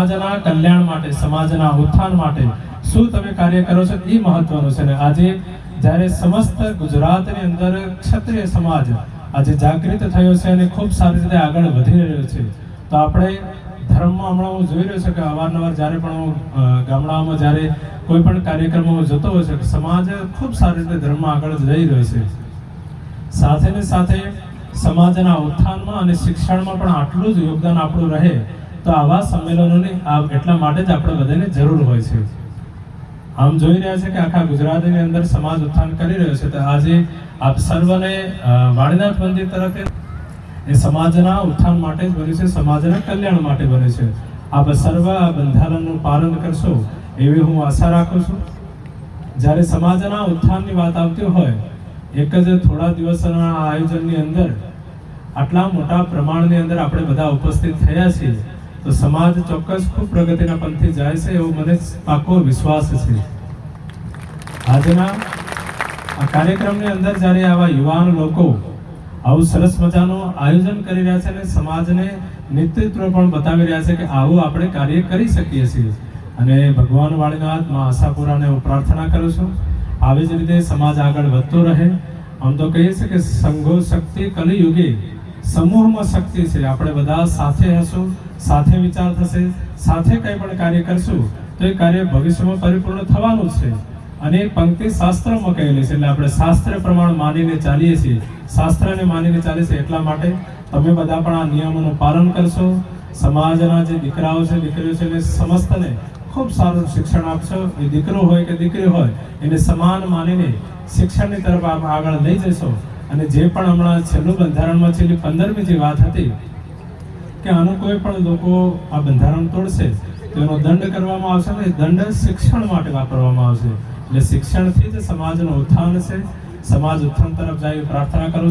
સમાજના કલ્યાણ માટે, સમાજના ઉત્થાન માટે શું તમે કાર્ય કરો છો એ મહત્વનું છે. ને આજે જ્યારે સમસ્ત ગુજરાતની અંદર ક્ષત્રિય સમાજ આજે જાગૃત થયો છે અને ખૂબ સારી રીતે આગળ વધી રહ્યો છે, તો આપણે ધર્મમાં હમણાં હું જોઈ રહ્યો છું કે અવારનવાર જ્યારે પણ હું ગામડાઓમાં જ્યારે કોઈ પણ કાર્યક્રમમાં જતો હોય છે, સમાજ ખૂબ સારી રીતે ધર્મમાં આગળ જઈ રહ્યો છે. સાથે ને સાથે સમાજના ઉત્થાનમાં અને શિક્ષણમાં પણ આટલું જ યોગદાન આપણું રહે, તો આવા સંમેલનોની એટલા માટે જ આપણે બધાને જરૂર હોય છે. આમ જોઈ રહ્યા છે કે આખા ગુજરાતની અંદર સમાજ ઉત્થાન કરી રહ્યો છે, તો આજે આપ સર્વને વાણીનાથ મંદિર તરફે એ સમાજના ઉત્થાન માટે જ બન્યું છે, સમાજના કલ્યાણ માટે બને છે. આપ સર્વ આ બંધારણનું પાલન કરશો એવી હું આશા રાખું છું. જ્યારે સમાજના ઉત્થાનની વાત આવતી હોય, એક જ થોડા દિવસના આયોજનની અંદર આટલા મોટા પ્રમાણની અંદર આપણે બધા ઉપસ્થિત થયા છીએ, તો સમાજ ચોક્કસ ખૂબ પ્રગતિના પંથે જાય છે એવો મને પાકો વિશ્વાસ છે. આજના આ કાર્યક્રમની અંદર જ્યારે આવા યુવાન લોકો આવું સરસ મજાનું આયોજન કરી રહ્યા છે અને સમાજને નેતૃત્વ પણ બતાવી રહ્યા છે કે આવું આપણે કાર્ય કરી શકીએ છીએ. અને ભગવાન વાળીનાથ માં આશાપુરાને હું પ્રાર્થના કરું છું આવી જ રીતે સમાજ આગળ વધતો રહે. આમ તો કહીએ છીએ કે સંઘો શક્તિ કલિયુગે, સમૂહમાં શક્તિ છે. આપણે બધા સાથે હશું, સાથે વિચાર થશે, સાથે કંઈ પણ કાર્ય કરશું તો એ કાર્ય ભવિષ્યમાં પરિપૂર્ણ થવાનું છે. અને પંક્તિ શાસ્ત્રમાં કહેલી છે, એટલે આપણે શાસ્ત્ર પ્રમાણ માનીને ચાલીએ છીએ, શાસ્ત્રને માનીને ચાલીએ છીએ. એટલા માટે તમે બધા પણ આ નિયમોનું પાલન કરશો. સમાજના જે દીકરાઓ છે, દીકરીઓ છે, એને સમસ્તને ખૂબ સારું શિક્ષણ આપશો. એ દીકરો હોય કે દીકરી હોય એને સમાન માનીને શિક્ષણની તરફ આપ આગળ લઈ જશો. અને જે પણ હમણાં છેલ્લું બંધારણમાં છેલ્લી 15મી જે વાત હતી કે આનું કોઈ પણ લોકો આ બંધારણ તોડશે તો એનો દંડ કરવામાં આવશે ને, દંડ શિક્ષણ માટે વાપરવામાં આવશે. એટલે શિક્ષણથી જ સમાજનું ઉત્થાન છે. સમાજ ઉત્થાન તરફ જાય પ્રાર્થના કરું છું.